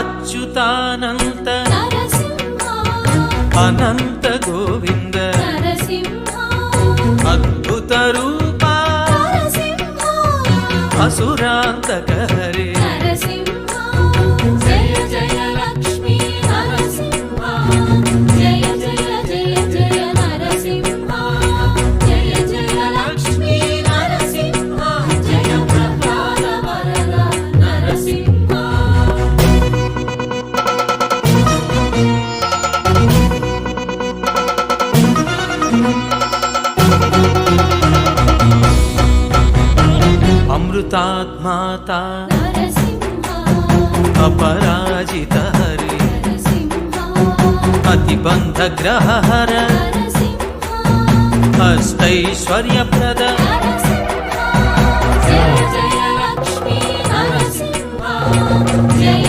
అచ్యుతానంత నరసింహ అనంత గోవింద నరసింహ అద్భుత రూప నరసింహ అసురాంతక హరే నరసింహ జయ జయ లక్ష్మీ నరసింహ జయ జయ జయ జయ నరసింహ జయ జయ లక్ష్మీ నరసింహ జయ ప్రహ్లాద వరద నరసింహ అమృతాత్మాత నరసింహ అపరాజిత హరే నరసింహ అతిబంధ గ్రహ హర నరసింహ అష్టైశ్వర్యప్రద నరసింహ జయ జయ లక్ష్మీ నరసింహ జయ